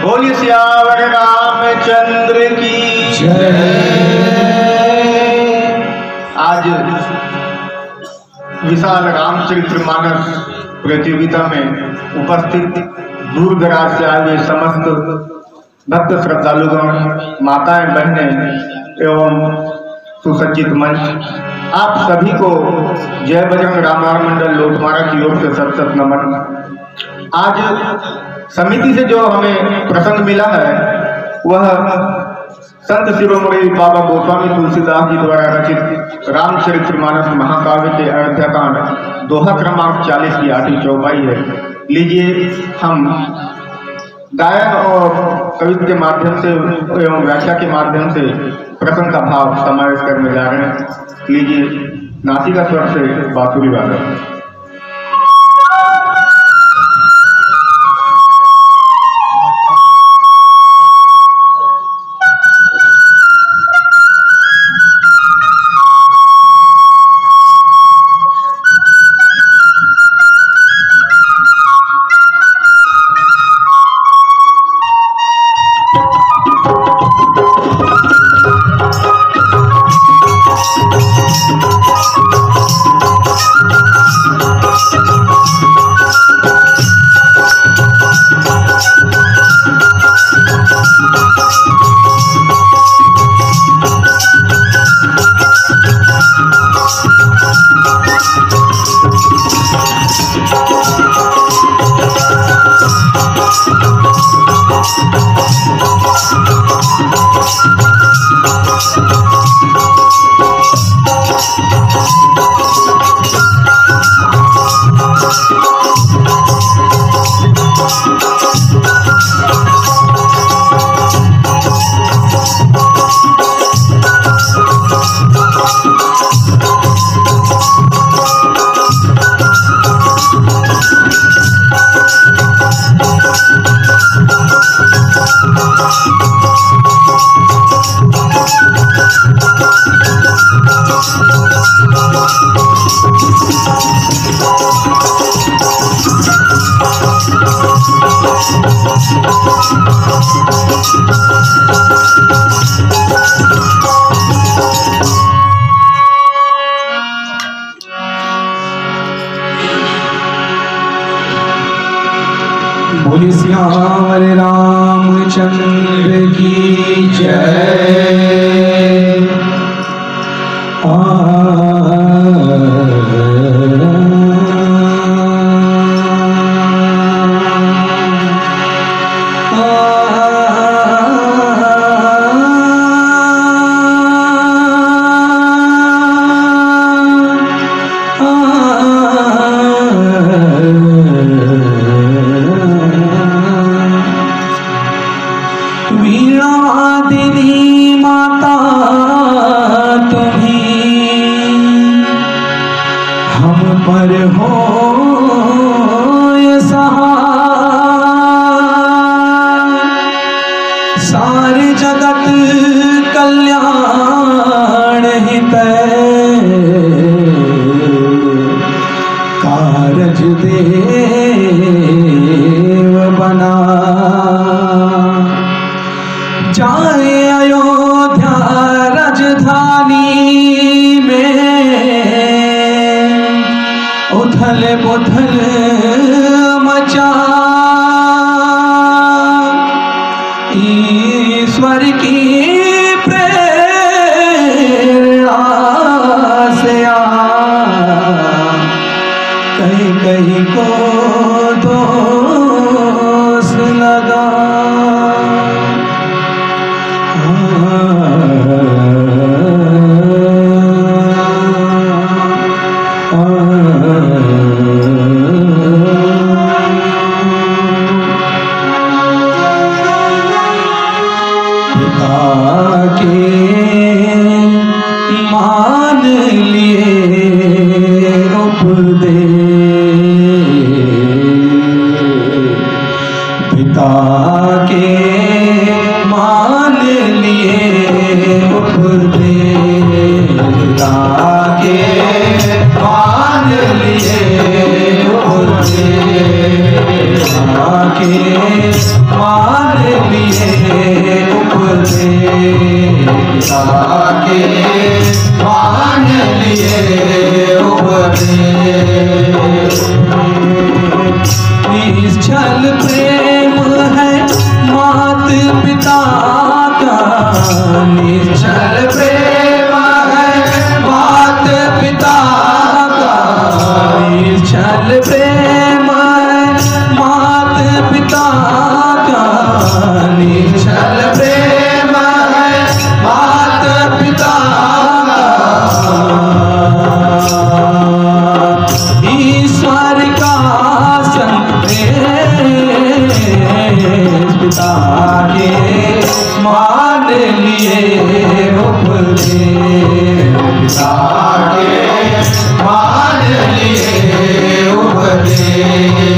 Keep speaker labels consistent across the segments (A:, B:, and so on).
A: बोलिए सियावर रामचंद्र की जय। आज विशाल रामचरितमानस प्रतियोगिता में उपस्थित दूर दराज से आए हुए समस्त भक्त श्रद्धालुगण, माताएं, बहनें एवं सुसज्जित मंच, आप सभी को जय बजरंग रामायण मंडल लोकमारा की ओर से सत सत नमन। आज समिति से जो हमें प्रसंग मिला है वह संत शिरोमणि बाबा गोस्वामी तुलसीदास जी द्वारा रचित रामचरितमानस महाकाव्य के अयोध्याकांड दोहा क्रमांक 40 की 8वीं चौपाई है। लीजिए हम गायन और कविता के माध्यम से एवं व्याख्या के माध्यम से प्रसंग का भाव समावेश करने जा रहे हैं। लीजिए नासिका स्वर से बांसुरी वादन।
B: बोलिए सियावर रामचंद्र की जय। सारे जगत कल्याण हित कारज देव बना। जाए अयोध्या राजधानी में उथल पुथल मचा। ईश्वर की प्रेरणा से कहीं कहीं को दोष लगा। मान लिए उपदेश, पिता के मान लिए उपदेश, पिता के मान लिए उपदेश, पिता के मान पिता के मान लिए उपदेश। निश्चल प्रेम है मात पिता का, निश्चल प्रेम है मात पिता का, निश्चल प्रेम है मात पिता का, निश्चल प्रेम है मात पिता का। ईश्वर का संदेश पिता के मान लिए उपदेश, पिता के मान लिए उपदेश।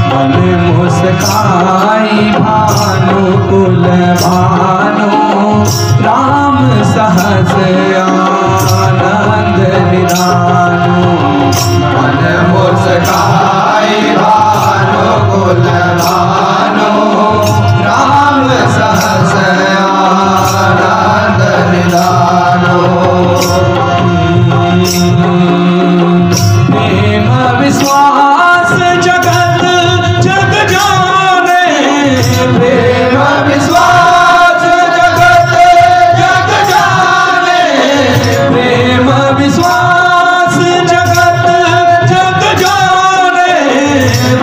B: मन मुस्काई भानु कुल भानु, राम सहस आनंद निधानु। मन मुस्काई भानु कुल भानु, राम सहस आनंद निधानु। प्रेम विश्वास जगत जग जाने, प्रेम विश्वास जगत जग जाने, प्रेम विश्वास जगत जग जाने,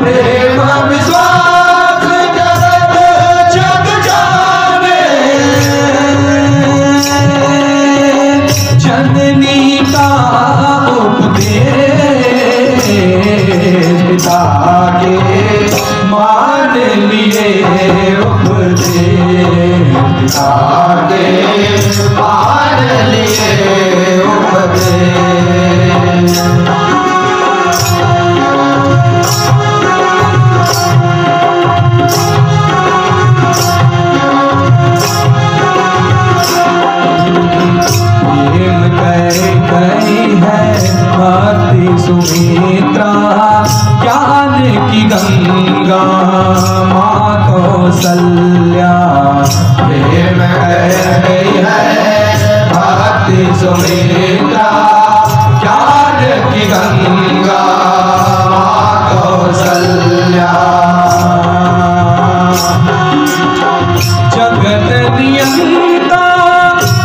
B: प्रेम विश्वास जगत जग जाने। जननी का उपदेश पिता के मान लिए उपदेश, पिता के मान लिए उपदेश। प्रेम कई है भक्ति सुमित्रा, ज्ञान की गंगा माँ कौसल्या। प्रेम कई है भक्ति सुमित्रा, ज्ञान की गंगा माँ कौसल्या। जगत नियंता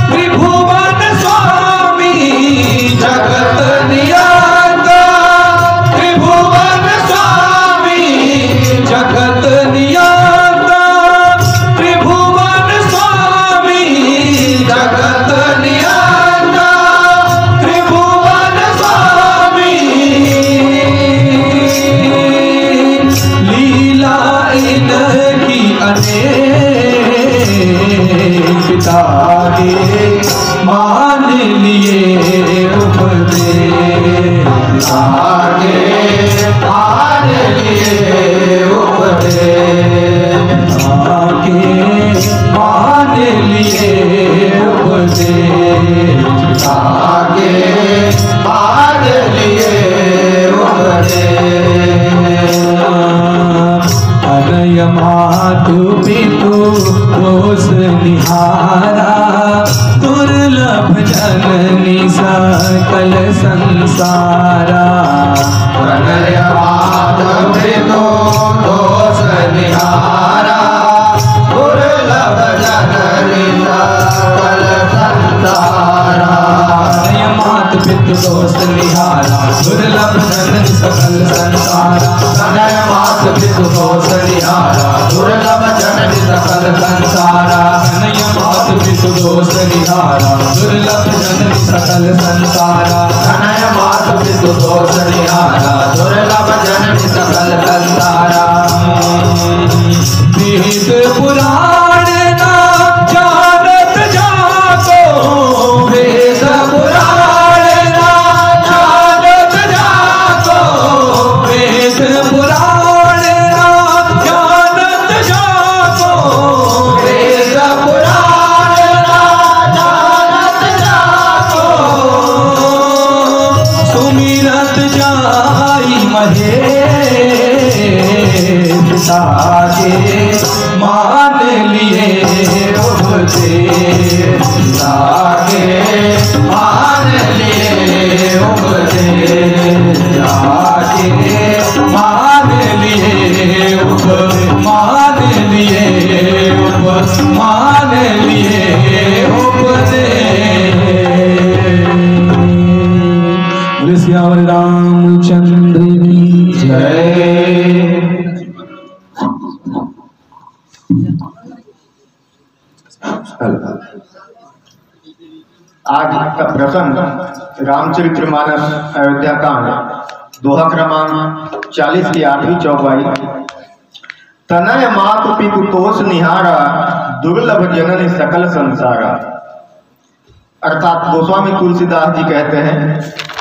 B: त्रिभुवन स्वामी, जगत नियंता त्रिभुवन स्वामी, जगत नियंता त्रिभुवन स्वामी, जगत नियंता त्रिभुवन स्वामी। लीला इनकी अनेक, पिता के मान लिए उपदेश, पिता के मान लिए उपदेश, पिता के मान लिए उपदेश, पिता के मान लिए उपदेश। अनय मातु पितु रोष निहारा, दुर्लभ जननी सकल संसारा। अनय मातु पितु रोष निहारा, दुर्लभ जननी सकल संसारा। अनय मातु पितु रोष निहारा, दुर्लभ जननी सकल संसारा। अनय मातु पितु रोष निहारा, दुर्लभ जननी सकल संसारा। अनय मातु पितु रोष निहारा, दुर्लभ जननी सकल संसारा। अनय मातु पितु रोष निहारा, दुर्लभ जननी सकल संसारा। वेद पुराण ना जानत जातो, वेद पुराण ना जानत जातो, वेद पुराण ना जानत जातो, वेद पुराण ना जानत उपदेश जाके मान लिए उपदेश जाके मान लिए मान लिए उपदेश। बोले सियावर रामचंद्र की जय।
A: आज का प्रसंग रामचरितमानस अयोध्या कांड दोहा क्रमांक 40 की 8वीं चौपाई। तनय मातु पितु तोष निहारा दुर्लभ जननी सकल संसारा। अर्थात गोस्वामी तुलसीदास जी कहते हैं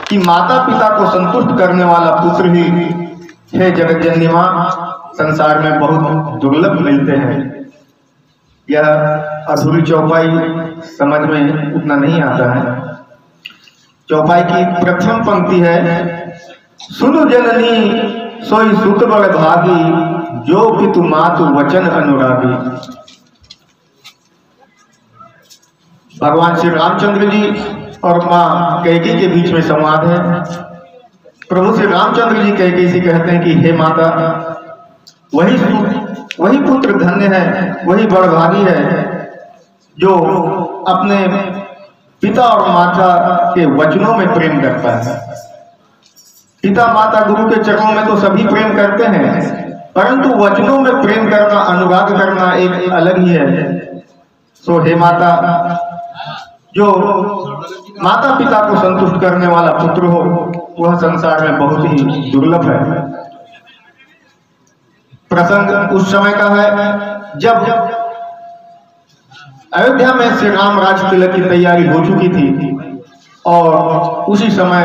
A: कि माता पिता को संतुष्ट करने वाला पुत्र ही है जगत जननी मां संसार में बहुत दुर्लभ मिलते हैं। यह अधूरी चौपाई समझ में उतना नहीं आता है। चौपाई की प्रथम पंक्ति है, सुनु जननी सोई सुत बड़ भागी जो पितु मातु वचन अनुरागी। भगवान श्री रामचंद्र जी और मां कैकेयी के बीच में संवाद है। प्रभु श्री रामचंद्र जी कैकेयी से कहते हैं कि हे माता, वही पुत्र धन्य है, वही बड़भागी है जो अपने पिता और माता के वचनों में प्रेम करता है। पिता माता गुरु के चरणों में तो सभी प्रेम करते हैं, परंतु वचनों में प्रेम करना, अनुराग करना एक अलग ही है। सो हे माता, जो माता पिता को संतुष्ट करने वाला पुत्र हो वह संसार में बहुत ही दुर्लभ है। प्रसंग उस समय का है जब अयोध्या में श्री राम राज तिलक की तैयारी हो चुकी थी और उसी समय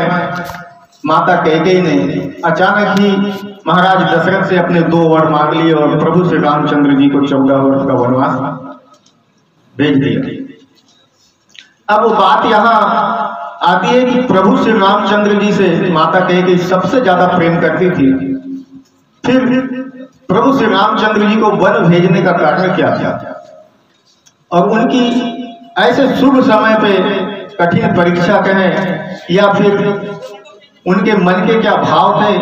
A: माता कैकेयी ने अचानक ही महाराज दशरथ से अपने 2 वर मांग लिए और प्रभु श्री रामचंद्र जी को 14 वर्ष का वनवास भेज दिया। अब वो बात यहाँ आती है कि प्रभु श्री रामचंद्र जी से माता कैकेयी सबसे ज्यादा प्रेम करती थी। फिर प्रभु श्री रामचंद्र जी को वन भेजने का कारण क्या था और उनकी ऐसे शुभ समय पे कठिन परीक्षा कहें या फिर उनके मन के क्या भाव थे,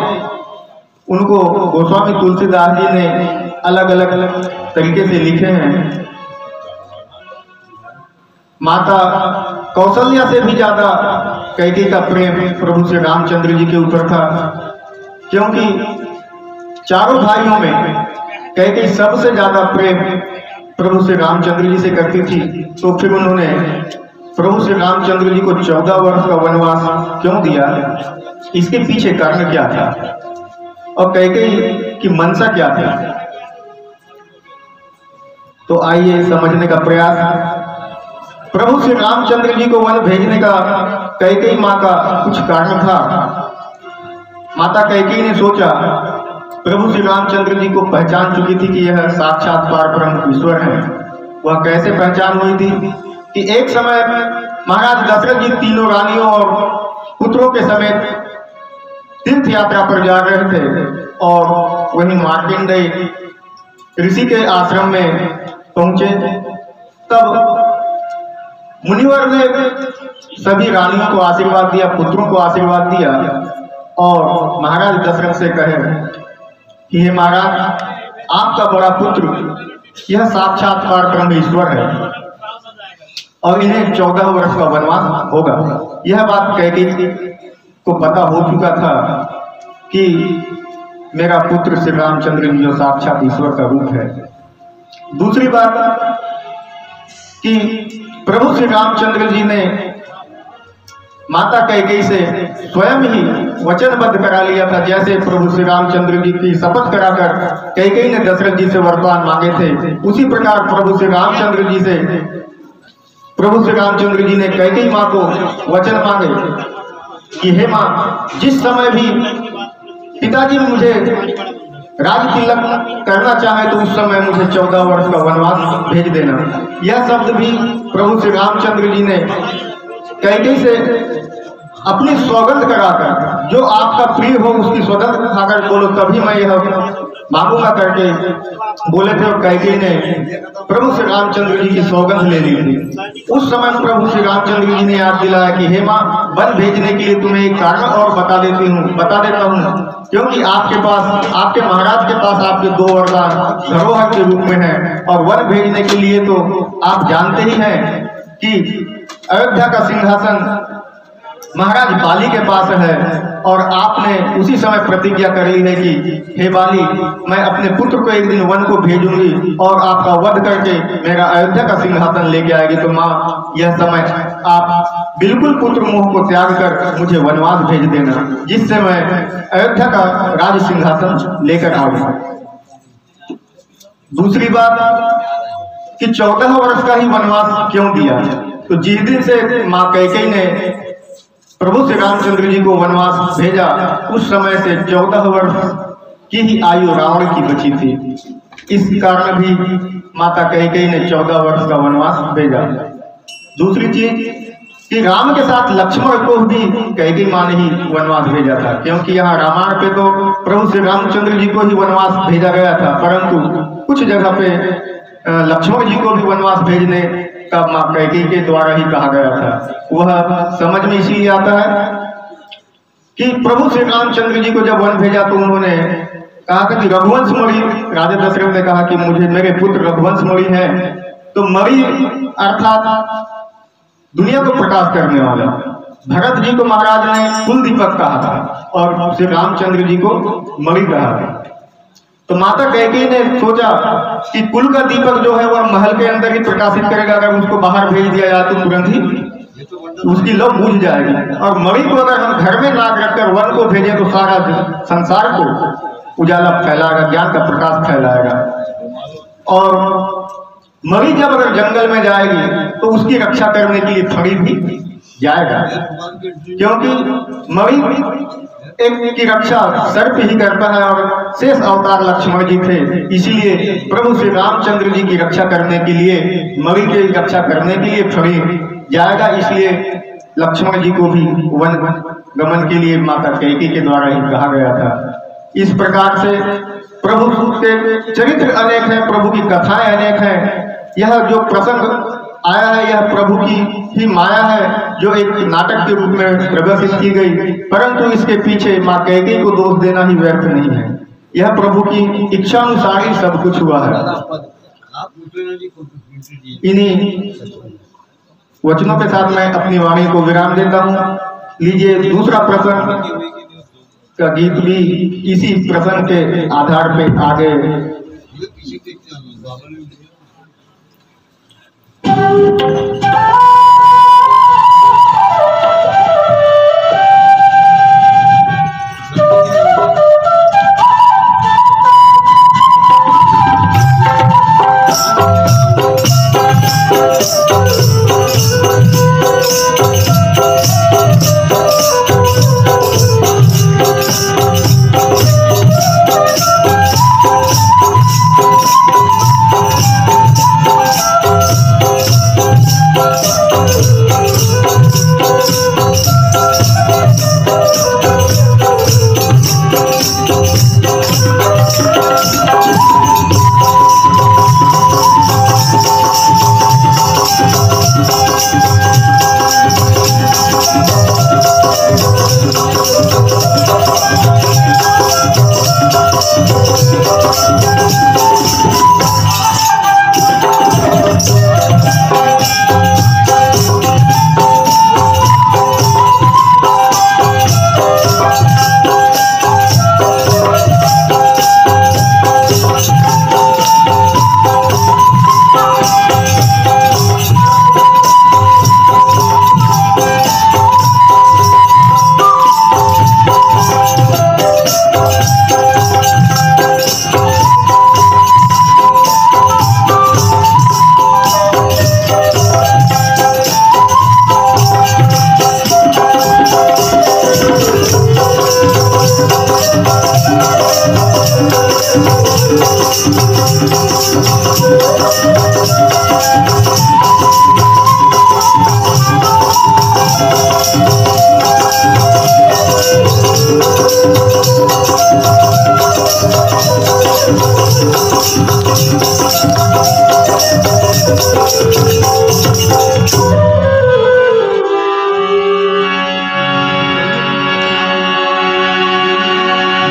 A: उनको गोस्वामी तुलसीदास जी ने अलग अलग तरीके से लिखे हैं। माता कौशल्या से भी ज्यादा कैकेयी का प्रेम प्रभु श्री रामचंद्र जी के ऊपर था, क्योंकि चारों भाइयों में कैकेयी सबसे ज्यादा प्रेम प्रभु श्री रामचंद्र जी से करती थी। तो फिर उन्होंने प्रभु श्री रामचंद्र जी को 14 वर्ष का वनवास क्यों दिया, इसके पीछे कारण क्या था और कैकेयी की मनसा क्या थी। तो आइए समझने का प्रयास। प्रभु श्री रामचंद्र जी को वन भेजने का कैकेयी माँ का कुछ कारण था। माता कैकेयी ने सोचा, प्रभु श्री रामचंद्र जी को पहचान चुकी थी कि यह साक्षात पारब्रह्म ईश्वर है। वह कैसे पहचान हुई थी कि एक समय महाराज दशरथ जी तीनों रानियों और पुत्रों के समेत तीर्थ यात्रा पर जा रहे थे और वहीं मार्कंडेय ऋषि के आश्रम में पहुंचे। तब मुनिवर ने सभी रानियों को आशीर्वाद दिया, पुत्रों को आशीर्वाद दिया और महाराज दशरथ से कहे कि हे महाराज, आपका बड़ा पुत्र यह साक्षात पारब्रह्म ईश्वर है और इन्हें 14 वर्ष का वनवास होगा। यह बात कैकेयी को पता हो चुका था कि मेरा पुत्र श्री रामचंद्र जी जो साक्षात ईश्वर का रूप है। दूसरी बात कि प्रभु श्री रामचंद्र जी ने माता कैकेयी से स्वयं ही वचनबद्ध करा लिया था। जैसे प्रभु श्री रामचंद्र जी की शपथ कराकर कैकेयी ने दशरथ जी से वरदान मांगे थे, उसी प्रकार प्रभु श्री रामचंद्र जी ने कैकेयी माँ को वचन मांगे कि हे माँ, जिस समय भी पिताजी मुझे राज तिलक करना चाहे तो उस समय मुझे 14 वर्ष का वनवास भेज देना। यह शब्द भी प्रभु श्री रामचंद्र जी ने कैकेयी से अपनी सौगंध कराकर, जो आपका प्रिय हो उसकी सौगंध खाकर बोलो तभी मैं यह मांगूंगा करके बोले थे और कैकेयी ने प्रभु श्री रामचंद्र जी की सौगंध ले ली थी। उस समय प्रभु श्री रामचंद्र जी ने याद दिलाया कि हे माँ, वन भेजने के लिए तुम्हें एक कारण और बता देता हूँ, क्योंकि आपके पास, आपके महाराज के पास आपके 2 वरदान धरोहर के रूप में है, और वन भेजने के लिए तो आप जानते ही हैं कि अयोध्या का सिंहासन महाराज बाली के पास है, और आपने उसी समय प्रतिज्ञा कर ली है कि हे बाली, मैं अपने पुत्र को एक दिन वन को भेजूंगी और आपका वध करके मेरा अयोध्या का सिंहासन लेके आएगी। तो माँ, यह समय आप बिल्कुल पुत्र मोह को त्याग कर मुझे वनवास भेज देना, जिससे मैं अयोध्या का राज सिंहासन लेकर आऊंगा। दूसरी बात कि 14 वर्ष का ही वनवास क्यों दिया? तो जिस दिन से माँ कैकेयी ने प्रभु श्री रामचंद्र जी को वनवास भेजा, उस समय से 14 वर्ष की ही आयु रावण की बची थी। इस कारण भी माता कैकेयी ने 14 वर्ष का वनवास भेजा। दूसरी चीज कि राम के साथ लक्ष्मण को भी कैकेयी माँ ने ही वनवास भेजा था, क्योंकि यहाँ रामायण पे तो प्रभु श्री रामचंद्र जी को ही वनवास भेजा गया था, परंतु कुछ जगह पे लक्ष्मण जी को भी वनवास भेजने का माँ कैकेयी के द्वारा ही कहा गया था। वह समझ में इसीलिए आता है कि प्रभु श्री रामचंद्र जी को जब वन भेजा तो उन्होंने कहा था कि रघुवंश मणि, राजा दशरथ ने कहा कि मुझे मेरे पुत्र रघुवंश मणि है। तो मणि अर्थात दुनिया को प्रकाश करने वाला। भरत जी को महाराज ने कुल दीपक कहा था और श्री रामचंद्र जी को मणि कहा था। तो माता कैकेयी ने सोचा कि कुल का दीपक जो है वह महल के अंदर ही प्रकाशित करेगा, अगर उसको बाहर भेज दिया जाए तो तुरंत ही उसकी लौ बुझ जाएगी, और मणि को अगर हम घर में नाक रखकर वन को भेजें तो सारा संसार को उजाला फैलाएगा, ज्ञान का प्रकाश फैलाएगा। और मणि जब अगर जंगल में जाएगी तो उसकी रक्षा करने के लिए फड़ी भी जाएगा, क्योंकि मणि एक की रक्षा सर्प ही करता है, और शेष अवतार लक्ष्मण जी थे। इसीलिए प्रभु श्री रामचंद्र जी की रक्षा करने के लिए, मणि की रक्षा करने के लिए फड़ी जाएगा। इसलिए लक्ष्मण जी को भी वन गमन के लिए माता कैकेयी के द्वारा ही कहा गया था। इस प्रकार से प्रभु के चरित्र अनेक हैं, प्रभु की कथाएं अनेक हैं। यह जो प्रसंग आया है यह प्रभु की ही माया है, जो एक नाटक के रूप में प्रदर्शित की गई, परंतु इसके पीछे माँ कैकेयी को दोष देना ही व्यर्थ नहीं है। यह प्रभु की इच्छा अनुसार ही सब कुछ हुआ है। इन्हीं वचनों के साथ मैं अपनी वाणी को विराम देता हूँ। लीजिए दूसरा प्रसंग का गीत भी इसी प्रसंग के आधार पे आगे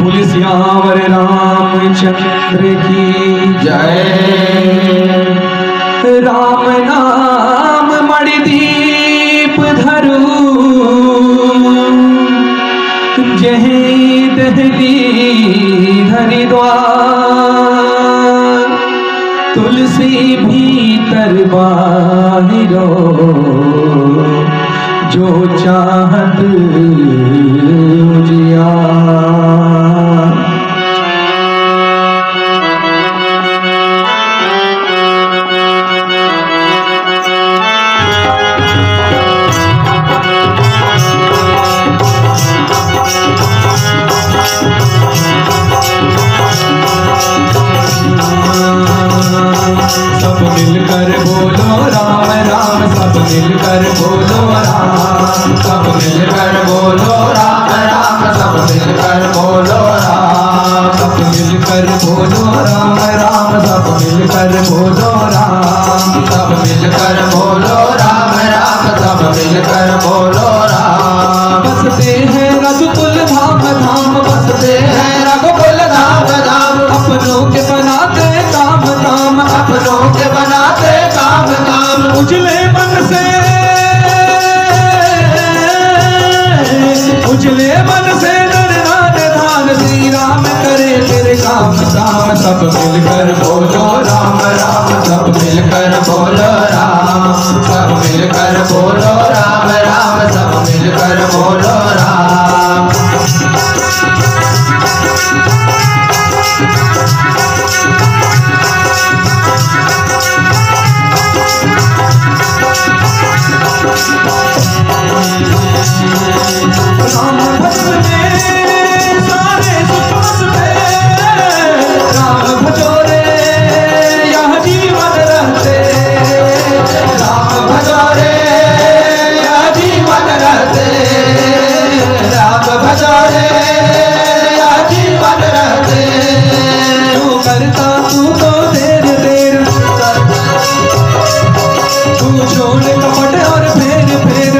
B: बोले सियावर रामचंद्र की
C: जय।
B: राम नाम मणिदीप धरू जहीं दहली हरिद्वार तुलसी भीतर बाहिरो जो चाहत उजियार। सब मिलकर बोलो राम राम, सब मिलकर बोलो राम,
C: सब मिलकर बोलो राम राम, सब मिलकर बोलो राम,
B: सब मिलकर बोलो राम राम, सब मिलकर बोलो राम,
C: सब मिलकर बोलो राम राम, सब मिलकर बोलो राम।
B: बसते हैं रघुकुल धाम धाम, बसते हैं
C: रघुकुल धाम धाम,
B: अपनों के बनाते काम काम,
C: अपनों के बनाते काम काम।
B: उजले मन से नरनाद धान श्री राम करे तेरे काम काम। सब मिलकर
C: बोलो राम राम, सब मिलकर बोलो राम, सब मिलकर बोलो राम राम, सब मिलकर बोलो राम।
B: राम भजन में सारे सुख बसते, राम भजो रे यह जीवन रहते,
C: राम भजो रे यह जीवन रहते, राम भजो रे यह जीवन रहते।
B: तू करता तू तो देर देर, तू छोड़ कपट और फेर फेर,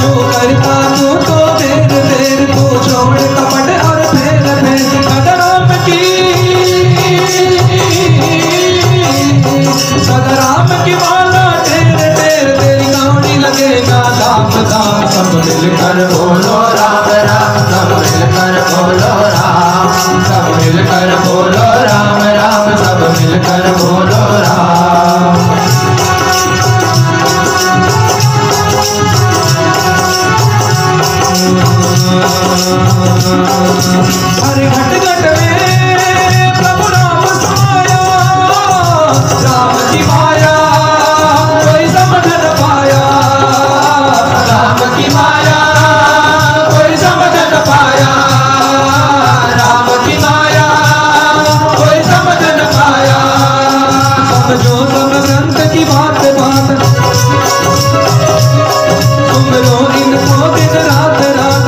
B: तू करता तू तो देर देर, तू छोड़ कपट और फेर फेर। सदराम की माला टेर टेर, तेरी कौड़ी लगेगा दाम दाम। सब
C: मिलकर बोलो राम राम, सब मिलकर बोलो राम, सब मिलकर बोलो राम राम, सब मिलकर बोलो राम।
B: हरे घट घट में प्रभु राम समाया, राम की माया कोई समझ न पाया,
C: राम की माया कोई समझ न पाया, राम की माया कोई समझ न पाया।
B: समझो सब ग्रंथ की बात बात, सुमरो इनको दिन रात रात।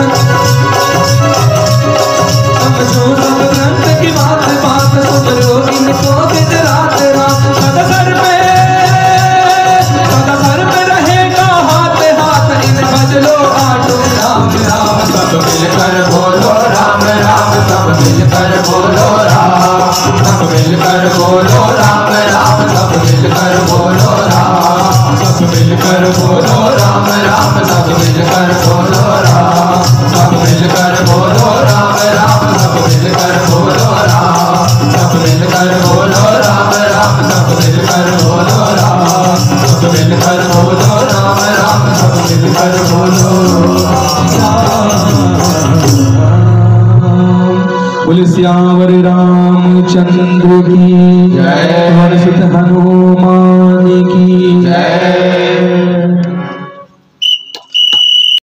B: समझो सब ग्रंथ की बात बात, सुमरो इनको दिन रात रात। सदा सर पे रहेगा हाथ हाथ, इन भजलो आटो राम राम।
C: सब मिलकर बोलो राम राम, सब मिलकर बोलो राम, सब मिलकर बोलो राम राम, सब मिलकर बोलो राम, सब मिलकर बोलो राम राम, सब मिलकर बोलो राम, सब मिलकर बोलो राम राम, सब मिलकर बोलो राम, सब मिलकर बोलो राम राम, सब मिलकर बोलो राम, सब मिलकर बोलो राम राम, सब मिलकर बोलो
B: बोले सियावर रामचंद्र की
C: जय।
B: हनुमान की
C: जय।